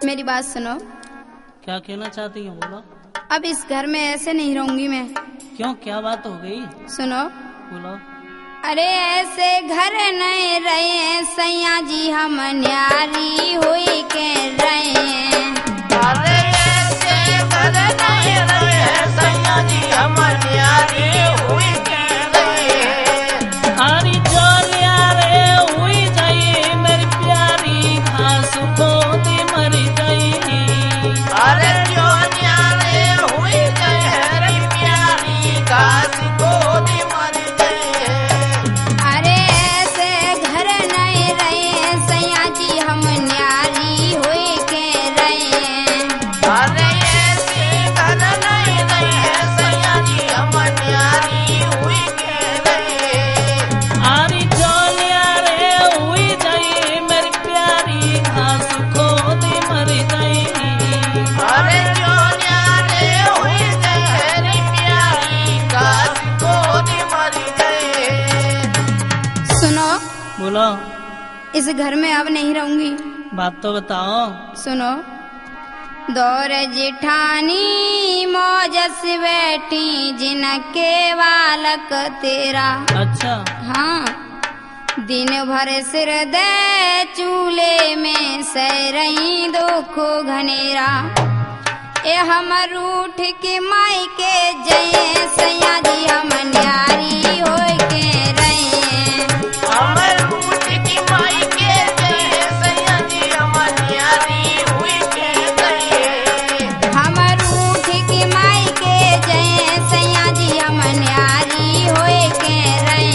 मेरी बात सुनो। क्या कहना चाहती हो, बोलो। अब इस घर में ऐसे नहीं रहूंगी मैं। क्यों, क्या बात हो गई? सुनो। बोलो। अरे ऐसे घर नहीं रहे सैया जी, हम न्यारी हुई के रहे। अरे ऐसे घर नहीं रहे सैया जी, हम न्यारी हुई के रहे। अरे जो न्यारे हुई जाई मेरी प्यारी, घास खोदी मर गई। अरे जो न्यारे हुई गए रे प्यारी, घास खोदी मर गए। अरे ऐसे घर नहीं रहे सैया जी, हम न्यारी हुई के रहे। अरे ऐसे घर नहीं रहे सैया जी, हम न्यारी हुई के रहे। अरे जो न्यारे हुई जाई मेरी प्यारी, घास खोदी मर गई। अरे जो न्यारे हुई गए रे प्यारी, घास खोदी मर गए। सुनो। बोलो। इस घर में अब नहीं रहूंगी। बात तो बताओ। सुनो। दौर जिठानी मौजस बैठी, जिनके बालक तेरा। अच्छा। हाँ। दिन भर सिर दे चूल्हे में सह रही दुख घनेरा। ए हम रूठ के माई के जय सैया जी, हम न्यारी हो के रहे। हमर रूठ की माई के गए सैया जी, हम न्यारी हुई के गए। हम रूठ की माई के जय सैया जी, हम न्यारी हो के रहे।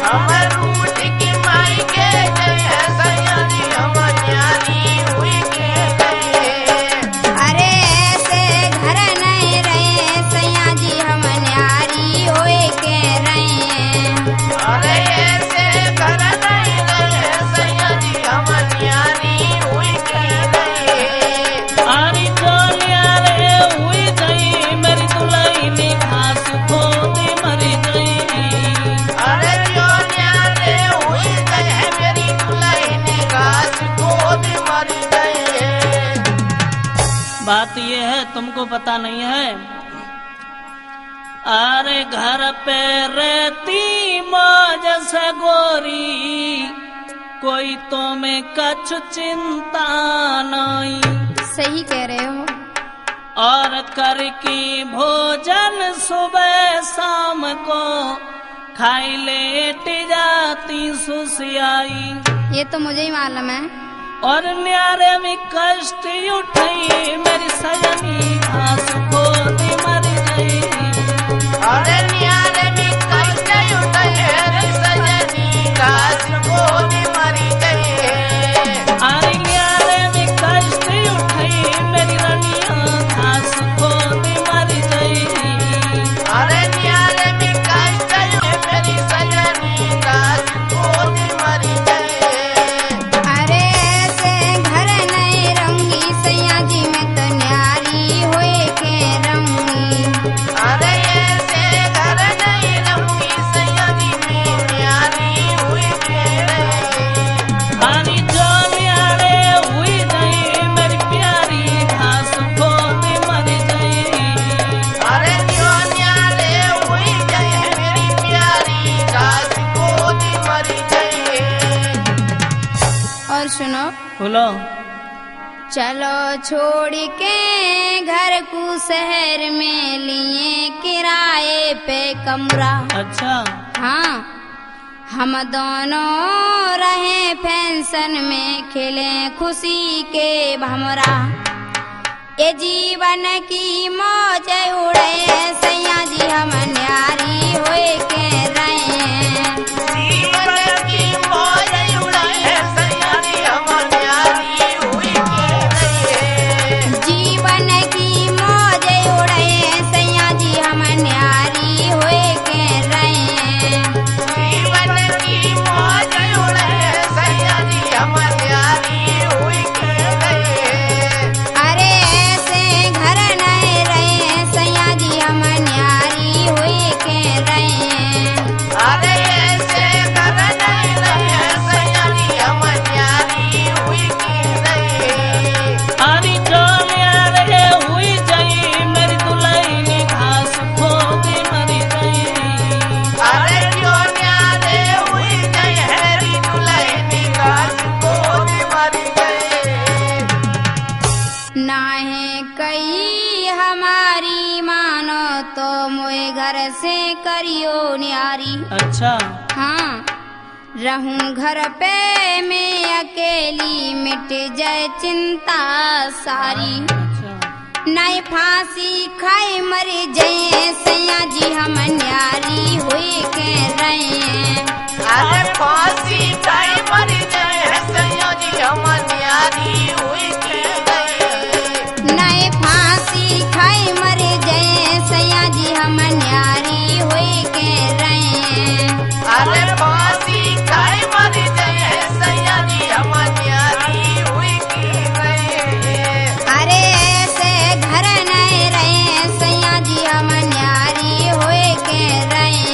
हमर रूठ की माई के गए सैया जी, हम न्यारी हुई के गए। अरे ऐसे घर नहीं रहे सैया जी, हम न्यारी हो के रहे। अरे ऐसे घर नहीं रहे सैया जी, हम न्यारी हुई के गए। अरे जो न्यारे हुई गई मेरी दुल्हनी, घास खोदी मर गई। अरे जो न्यारे हुई गए मेरी दुल्हनी, घास खोदी मर गए। बात ये है, तुमको पता नहीं है। अरे घर पे रहती मौज से गोरी, कोई तो में कछ चिंता नहीं। सही कह रहे हो। और कर की भोजन सुबह शाम को, खाई लेट जाती सुसियाई। ये तो मुझे ही मालूम है। और न्यारे में कष्ट उठाई मेरी सजनी, घास खोदी मर गई। अरे न्यारे में कष्ट उठाए रे सजनी, घास खोदी मर गए। अरे न्यारे में कष्ट उठाई मेरी रनिया, घास खोदी मर गई। अरे न्यारे में कष्ट मेरी सजनी, घास खोदी मर गए। अरे ऐसे घर नहीं रहूंगी सैया जी, मैं तो न्यारी हो के रहूंगी। अरे ऐसे घर नहीं रहूंगी सैया जी, मैं न्यारी हुई के रहे। अरे जो न्यारे हुई गई मेरी प्यारी, घास खोदी मर गई। अरे जो न्यारे हुई गए मेरी प्यारी, घास खोदी मर गए। और सुनो। बोलो। चलो छोड़ के घर को शहर में लिए किराए पे कमरा। अच्छा। हाँ। हम दोनों रहे फैशन में, खेले खुशी के भमरा। ये जीवन की मौज उड़े सैया जी, हम न्यारी होए के रहे। जीवन की मौज उड़ाए सैया जी, हम न्यारी हुई के रहे। जीवन की मौज उड़े सैया जी, हम न्यारी होए के रहे। जीवन की मौज उड़ाए सैया जी, हम न्यारी हुई के रहे। अरे ऐसे घर नहीं रहे सैया जी, हम न्यारी होए के रहे। कैसे करियो न्यारी। अच्छा हाँ रहूं घर पे मैं अकेली मिट जाए चिंता सारी। अच्छा नहीं फांसी खाई मर जाए सैया जी हम न्यारी हुई के रहे। अरे फांसी खाई मर जाए सैया जी हम न्यारी हुई के गए। नहीं फांसी खाई मर जाए सैया जी हम न्यारी हुई के रहे। अरे फांसी खाई मर जाए सैया जी हम न्यारी हुई के गए। अरे ऐसे घर नहीं रहे सैया जी हम न्यारी हुई के रहे।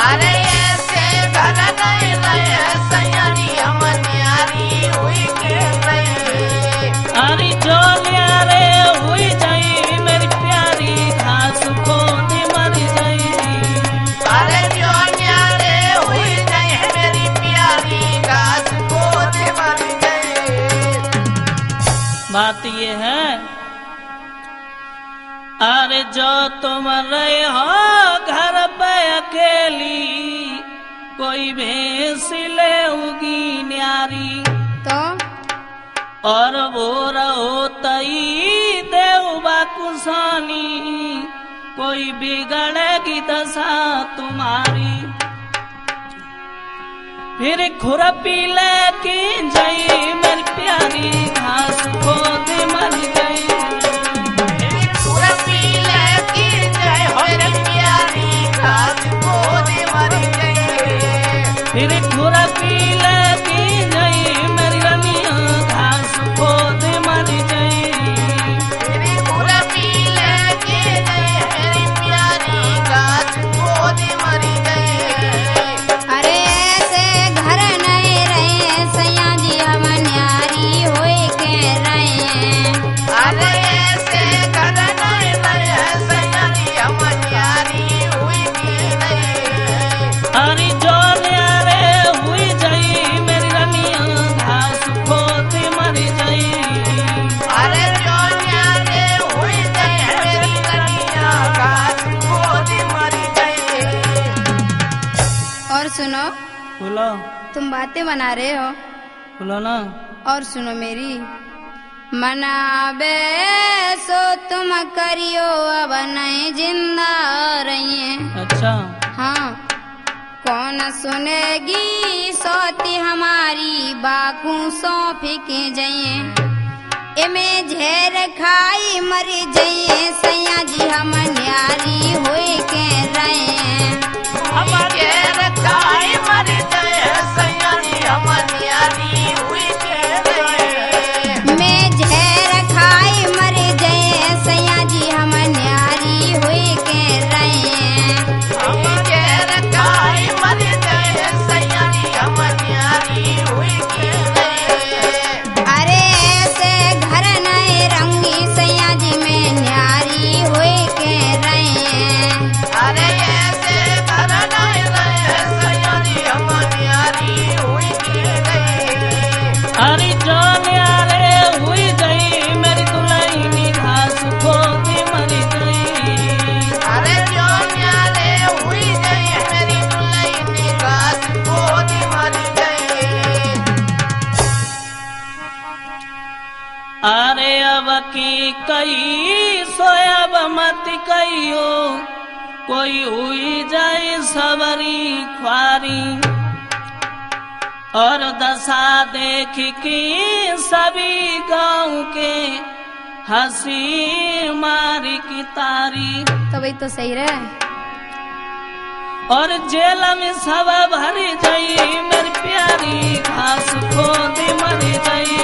अरे ऐसे घर नहीं रहे सैया जी हम न्यारी हुई के गए। अरे जो न्यारे हुई जाई मेरी प्यारी घास खोद मर जाई। अरे जो न्यारे हुई जाए मेरी प्यारी घास खोद मर गए। बात ये है अरे जो तुम रहे हो घर पे अकेली कोई भैंस ले उगी न्यारी। तो और वो रहो तई देवबा कुसानी कोई बिगड़ेगी दशा तुम्हारी। फिर खुरपी लेके जाई मेरी प्यारी घास खोद मर गई। खुरपी लेके जाए हो मेरी प्यारी घास खोद मर गए। फिर खुरपी लेके जाई मेरी रनिया घास खोद मर गई। मेरी खुरपी लेके जाए मेरी प्यारी घास खोद मर गए। अरे ऐसे घर नहीं रहे सैया जी हम न्यारी हुई के रहे। अरे ऐसे घर नहीं रहे सैया जी हम न्यारी हुई के गए। अरे जो न्यारे हुई जाई मेरी रनिया घास खोद मर जाई। अरे जो न्यारे हुई जाए मेरी रनिया घास खोद मर गए। और सुनो बोलो तुम बातें बना रहे हो बोलो ना। और सुनो मेरी मनाबे सो तुम करियो अब नहीं जिंदा रहिए। अच्छा हाँ कौन सुनेगी सोती हमारी बाकू सौंप के जाइए। एमे झेर खाई मर जाइए सैया जी हम न्यारी हुई के रहे। हम घेर खाई मर गए सैया जी हम न्यारी हुई के गए। मैं झेर खाई मर जाए सैया जी हम न्यारी हुई के रहे। हम घेर खाई मर गए सैया जी हम न्यारी हुई के गए। अरे ऐसे घर नहीं रंगी सैया जी में न्यारी हुई के रहे। अरे ऐसे घर नहीं रहे सैया जी हम न्यारी हुई के गए। अरे जो न्यारे हुई गई मेरी दुल्हनी घास खोद मर गई। अरे जो न्यारे हुई गई मेरी दुल्हनी घास खोद मर गई। अरे अब की कई सोयाब मत कहियो कोई हुई जाए सबरी ख्वारी। और दशा देख की सभी गांव के हंसी मारी की तारी। तो वही तो सही रहे। और जेल में सब भर जाई मेरी प्यारी घास खोद मर जाई।